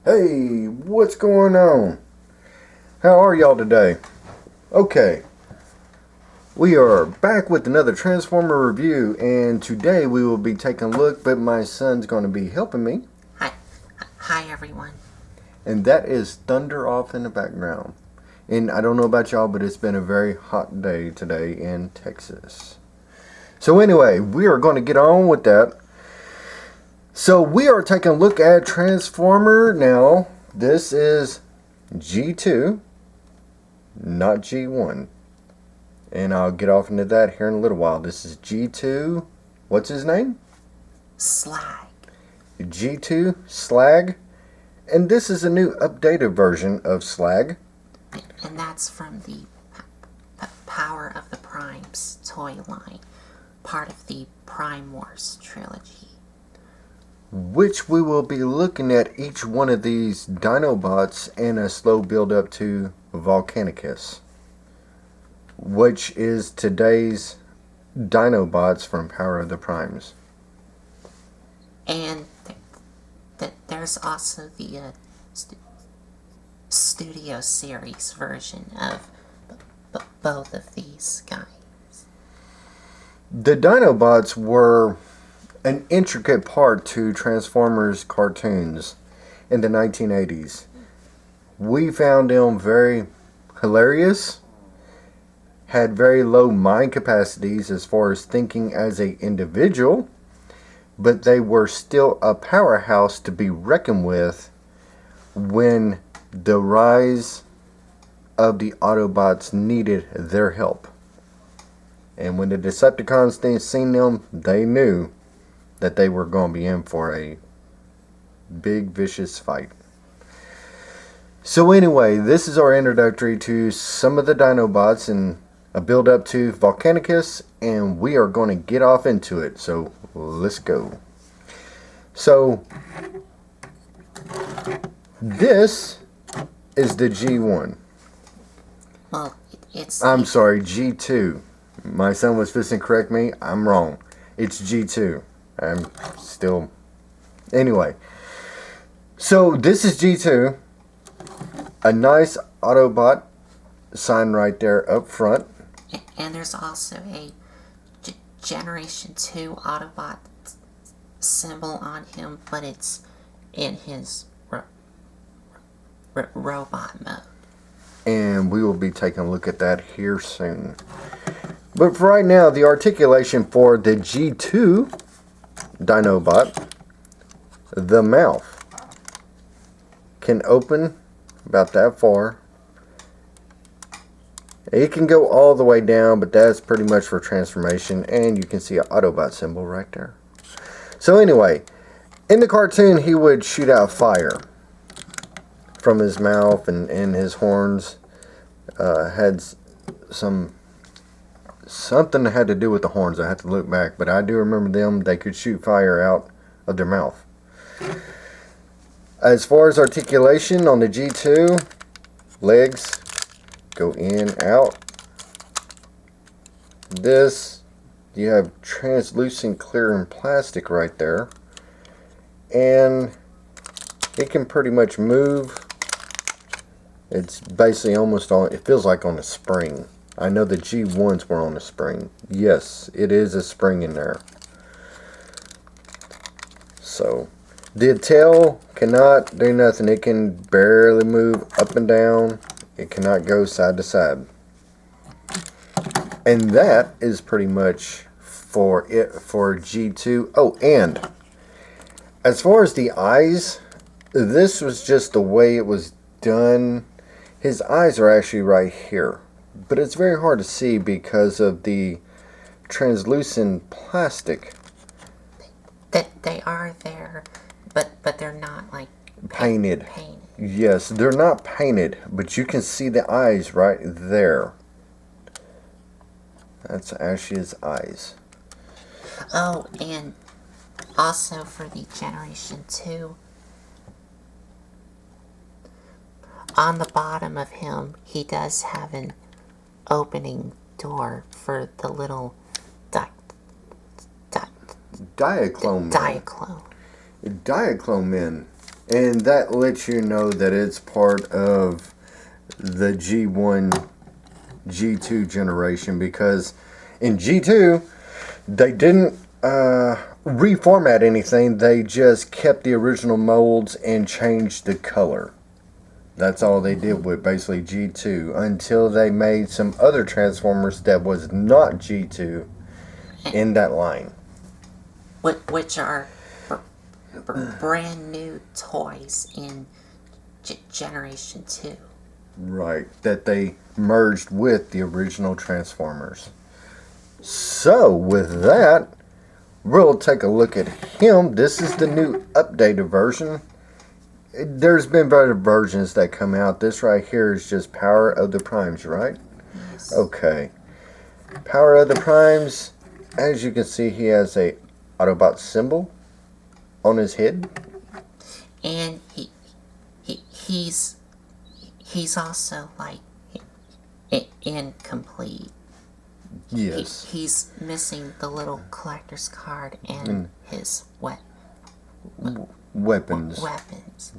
Hey, what's going on? How are y'all today? Okay, we are back with another Transformer review, and today we will be taking a look, but my son's going to be helping me. Hi everyone. And that is thunder off in the background. And I don't know about y'all, but it's been a very hot day today in Texas. So anyway, we are going to get on with that. So we are taking a look at Transformer now. This is G2, not G1. And I'll get off into that here in a little while. This is G2, what's his name? Slag. G2 Slag. And this is a new updated version of Slag. And that's from the Power of the Primes toy line, part of the Prime Wars trilogy. Which we will be looking at each one of these Dinobots and a slow build up to Volcanicus, which is today's Dinobots from Power of the Primes. And there's also the Studio Series version of both of these guys. The Dinobots were an intricate part to Transformers cartoons in the 1980s. We found them very hilarious, had very low mind capacities as far as thinking as an individual, but they were still a powerhouse to be reckoned with when the rise of the Autobots needed their help. And when the Decepticons seen them, they knew that they were going to be in for a big, vicious fight. So anyway, this is our introductory to some of the Dinobots and a build up to Volcanicus, and we are going to get off into it. So let's go. So this is the G1. Well, it's... I'm sorry, G2. My son was fixing to correct me. I'm wrong. It's G2. I'm still... Anyway. So this is G2. A nice Autobot sign right there up front. And there's also a Generation 2 Autobot symbol on him, but it's in his robot mode. And we will be taking a look at that here soon. But for right now, the articulation for the G2 Dinobot, the mouth can open about that far. It can go all the way down, but that's pretty much for transformation. And you can see an Autobot symbol right there. So anyway, in the cartoon, he would shoot out fire from his mouth, and his horns had something that had to do with the horns. I have to look back, but I do remember them. They could shoot fire out of their mouth. As far as articulation on the G2, legs go in, out. This, you have translucent clear and plastic right there. And it can pretty much move. It's basically almost on, it feels like on a spring. I know the G1s were on a spring. Yes, it is a spring in there. So, the tail cannot do nothing. It can barely move up and down. It cannot go side to side. And that is pretty much for it for G2. Oh, and as far as the eyes, this was just the way it was done. His eyes are actually right here. But it's very hard to see because of the translucent plastic. That they are there, but they're not like Painted. Yes, they're not painted, but you can see the eyes right there. That's actually his eyes. Oh, and also for the Generation 2, on the bottom of him, he does have an opening door for the little Diaclone. Diaclone. Diaclone men And that lets you know that it's part of the G1, G2 generation, because in G2, they didn't reformat anything. They just kept the original molds and changed the color. That's all they did with basically G2 until they made some other Transformers that was not G2 in that line. Which are brand new toys in Generation 2. Right, that they merged with the original Transformers. So, with that, we'll take a look at him. This is the new updated version. There's been better versions that come out. This right here is just Power of the Primes, right? Yes. Okay. Power of the Primes, as you can see, he has a Autobot symbol on his head. And he's also like incomplete. Yes. He's missing the little collector's card and his Weapons.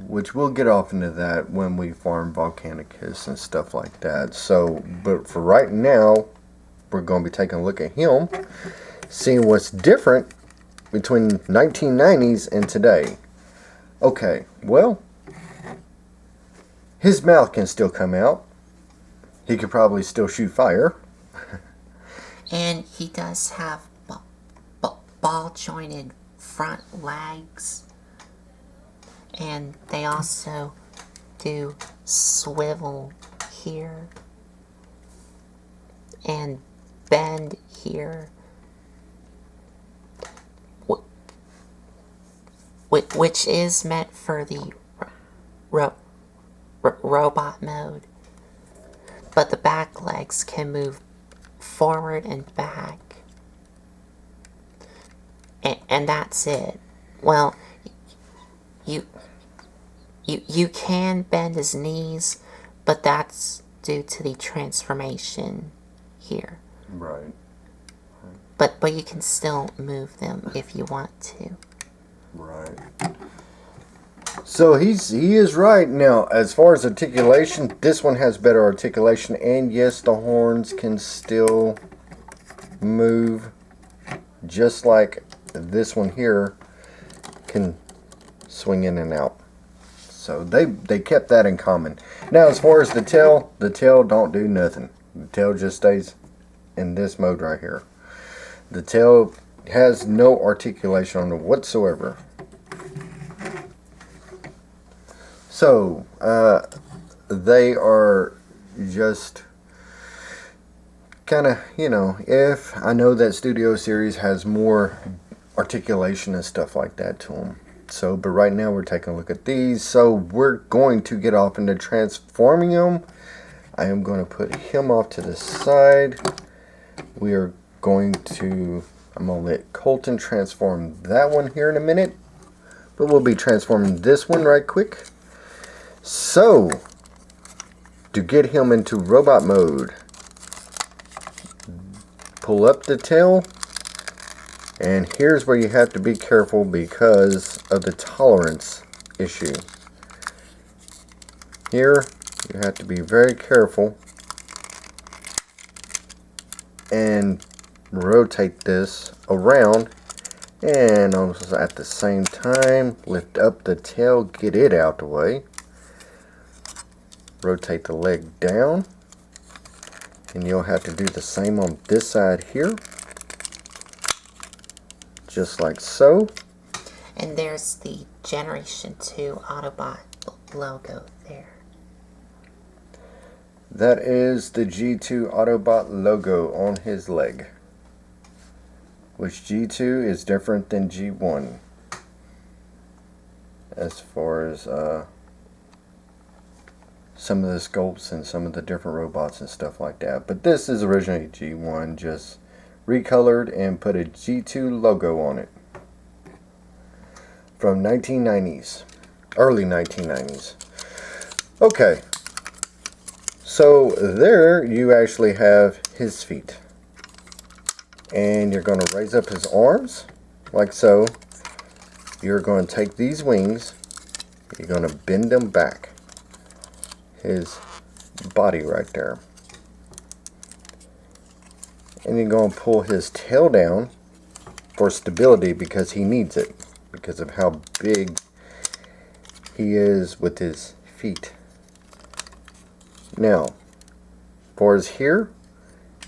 Which we'll get off into that when we farm Volcanicus and stuff like that. So, but for right now, we're going to be taking a look at him, seeing what's different between 1990s and today. Okay, well, his mouth can still come out. He could probably still shoot fire. And he does have ball-jointed front legs. And they also do swivel here and bend here, which is meant for the robot mode. But the back legs can move forward and back. And that's it. Well, you can bend his knees, but that's due to the transformation here. Right. But you can still move them if you want to. Right. So he is right. Now, as far as articulation, this one has better articulation, and yes, the horns can still move, just like this one here can swing in and out. So they kept that in common. Now, as far as the tail don't do nothing. The tail just stays in this mode right here. The tail has no articulation on it whatsoever. So, they are just kind of, if I know that Studio Series has more articulation and stuff like that to them. So, but right now we're taking a look at these. So, we're going to get off into transforming them. I am going to put him off to the side. We are going to, I'm going to let Colton transform that one here in a minute. But we'll be transforming this one right quick. So, to get him into robot mode, pull up the tail, and here's where you have to be careful because of the tolerance issue. Here, you have to be very careful and rotate this around, and also at the same time lift up the tail, get it out the way. Rotate the leg down, and you'll have to do the same on this side here, just like so. And there's the Generation 2 Autobot logo there. That is the G2 Autobot logo on his leg, which G2 is different than G1 as far as some of the sculpts and some of the different robots and stuff like that. But this is originally G1, just recolored and put a G2 logo on it. From 1990s, early 1990s. Okay, so there you actually have his feet. And you're going to raise up his arms, like so. You're going to take these wings You're going to bend him back. His body right there. And you're going to pull his tail down for stability because he needs it. Because of how big he is with his feet. Now, for his here,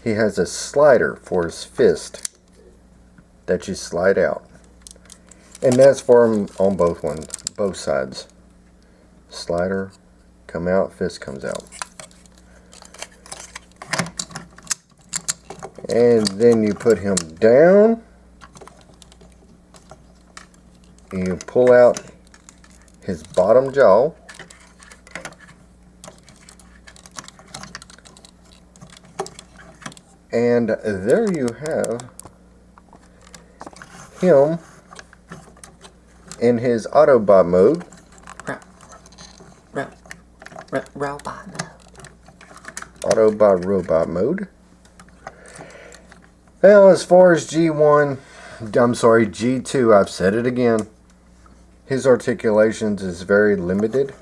he has a slider for his fist that you slide out. And that's for him on both sides. Slider, come out, fist comes out. And then you put him down. And you pull out his bottom jaw. And there you have him in his Autobot mode. Robot mode. Autobot robot mode. Now, as far as G2, I've said it again. His articulations is very limited.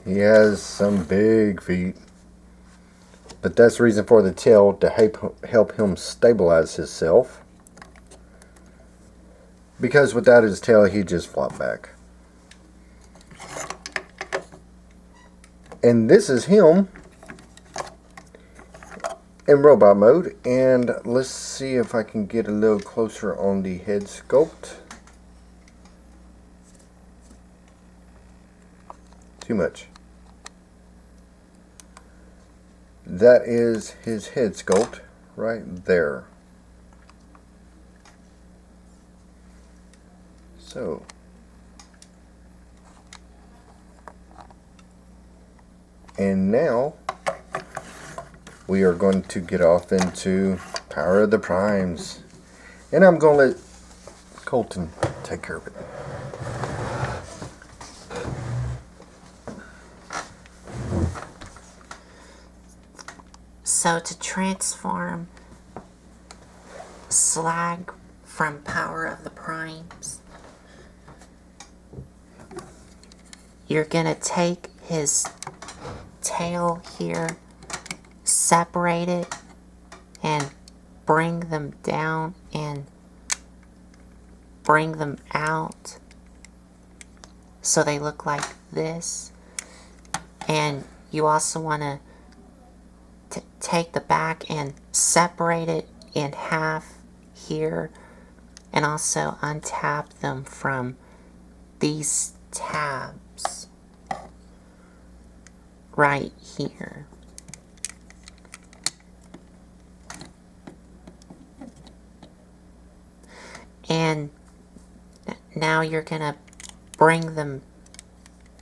He has some big feet. But that's the reason for the tail, to help him stabilize himself. Because without his tail, he'd just flop back. And this is him in robot mode. And let's see if I can get a little closer on the head sculpt. Too much. That is his head sculpt right there. So, and now we are going to get off into Power of the Primes. And I'm going to let Colton take care of it. So to transform Slag from Power of the Primes, you're gonna take his tail here, separate it, and bring them down and bring them out so they look like this. And you also want to take the back and separate it in half here, and also untap them from these tabs right here. And now you're gonna bring them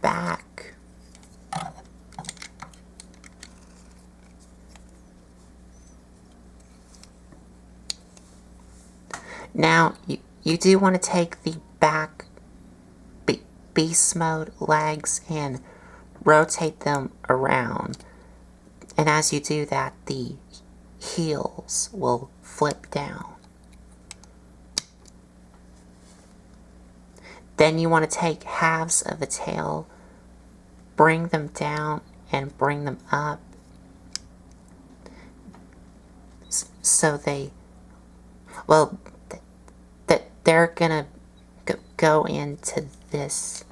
back. Now, you do want to take the back beast mode legs and rotate them around. And as you do that, the heels will flip down. Then you want to take halves of the tail, bring them down and bring them up so they, well, they're gonna go into this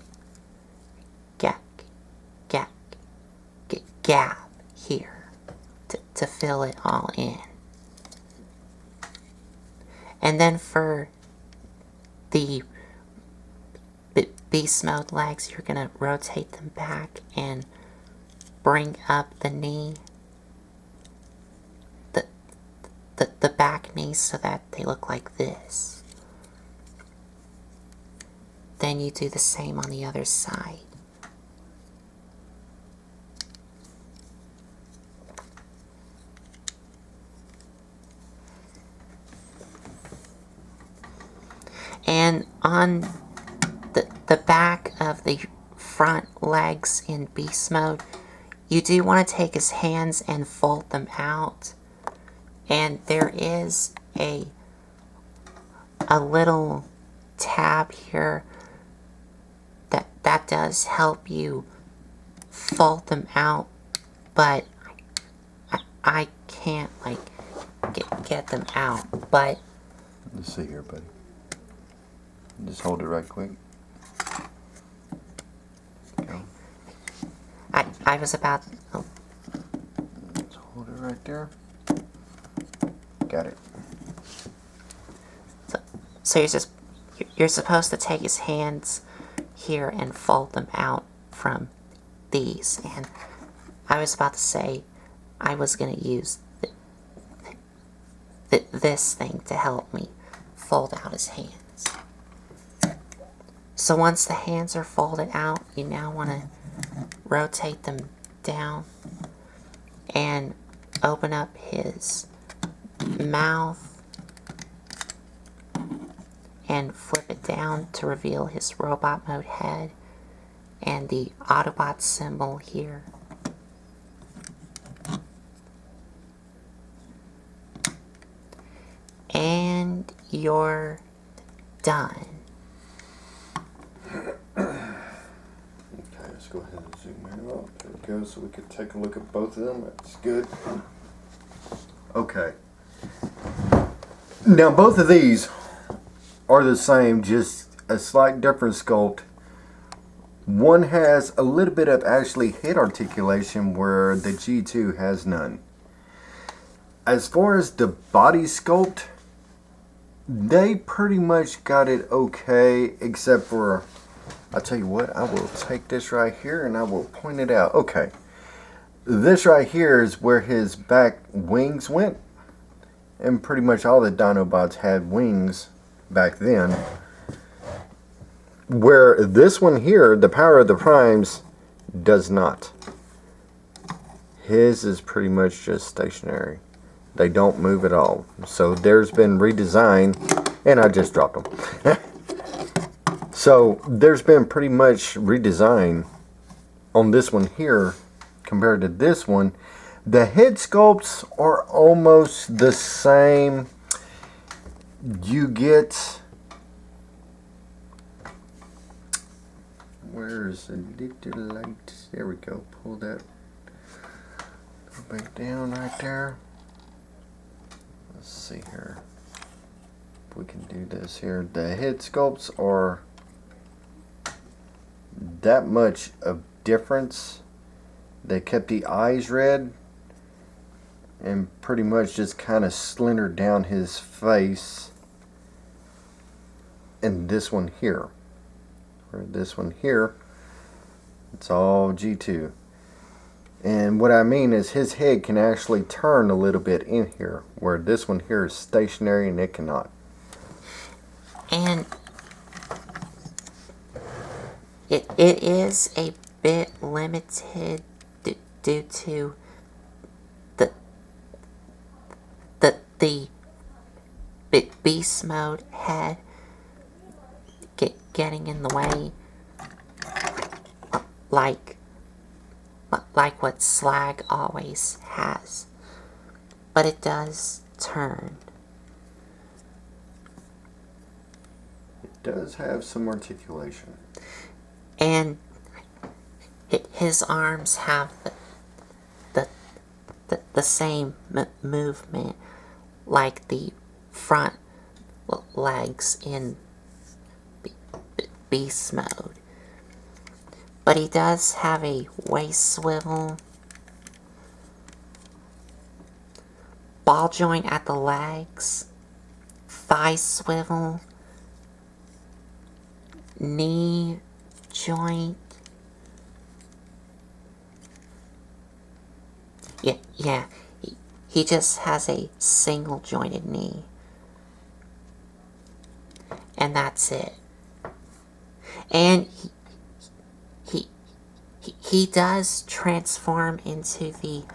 gap here to fill it all in. And then for the beast mode legs, you're gonna rotate them back and bring up the knee, the back knee, so that they look like this. Then you do the same on the other side. And on the back of the front legs in beast mode, you do want to take his hands and fold them out. And there is a little tab here that does help you fold them out, but I can't like get them out. But let's see here, buddy. Just hold it right quick. Go. I was about. Oh, Let's hold it right there. Got it. so you're supposed to take his hands here and fold them out from these, and I was about to say I was gonna use this thing to help me fold out his hands. So once the hands are folded out, you now want to rotate them down and open up his mouth and flip it down to reveal his robot mode head and the Autobot symbol here. And you're done. Okay, let's go ahead and zoom in up. There we go, so we can take a look at both of them. That's good. Okay. Now both of these are the same, just a slight different sculpt. One has a little bit of actually head articulation where the G2 has none. As far as the body sculpt, they pretty much got it okay, except for, I'll tell you what, I will take this right here and I will point it out. Okay, this right here is where his back wings went, and pretty much all the Dinobots had wings back then. Where this one here, the Power of the Primes, does not. His is pretty much just stationary. They don't move at all. So there's been redesign, and I just dropped them. So there's been pretty much redesign on this one here compared to this one. The head sculpts are almost the same. You get, where's the little light? There we go. Pull that back down right there. Let's see here. If we can do this here. The head sculpts are that much of difference. They kept the eyes red and pretty much just kind of slendered down his face. And this one here, or this one here, it's all G2. And what I mean is his head can actually turn a little bit in here, where this one here is stationary and it cannot. And it is a bit limited due to the beast mode head getting in the way, like what Slag always has. But it does turn. It does have some articulation. And his arms have the same movement like the front legs in beast mode. But he does have a waist swivel, ball joint at the legs, thigh swivel, knee joint. Yeah, he just has a single jointed knee. And that's it. And he does transform into the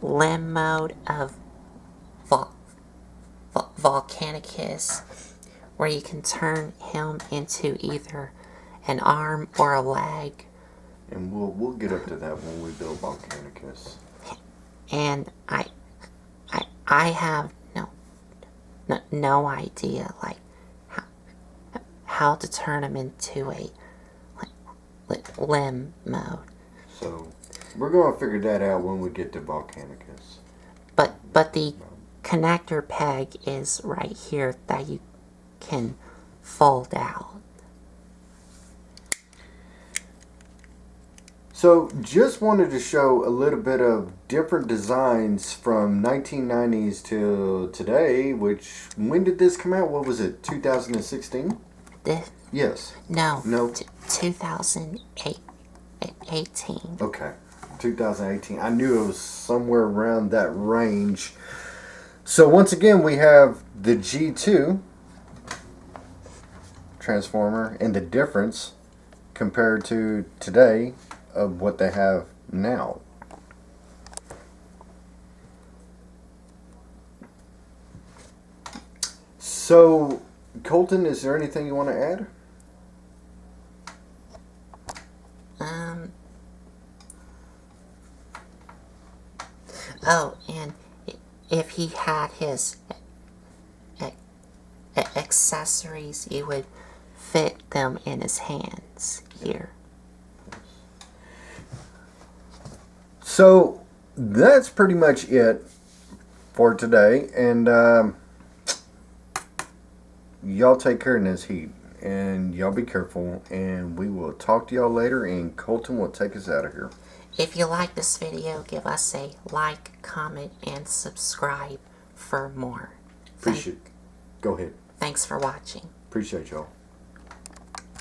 limb mode of Volcanicus, where you can turn him into either an arm or a leg. And we'll get up to that when we build Volcanicus. And I have no idea like how to turn him into a limb mode. So we're going to figure that out when we get to Volcanicus. But the connector peg is right here that you can fold out. So just wanted to show a little bit of different designs from 1990s till today, which, when did this come out? What was it, 2016? This, Yes. no. No. 2018. Okay. 2018. I knew it was somewhere around that range. So once again, we have the G2 Transformer and the difference compared to today of what they have now. So, Colton, is there anything you want to add? Oh, and if he had his accessories, you would fit them in his hands here. So that's pretty much it for today, and y'all take care in this heat, and y'all be careful, and we will talk to y'all later, and Colton will take us out of here. If you like this video, give us a like, comment, and subscribe for more. Appreciate. Go ahead. Thanks for watching. Appreciate y'all.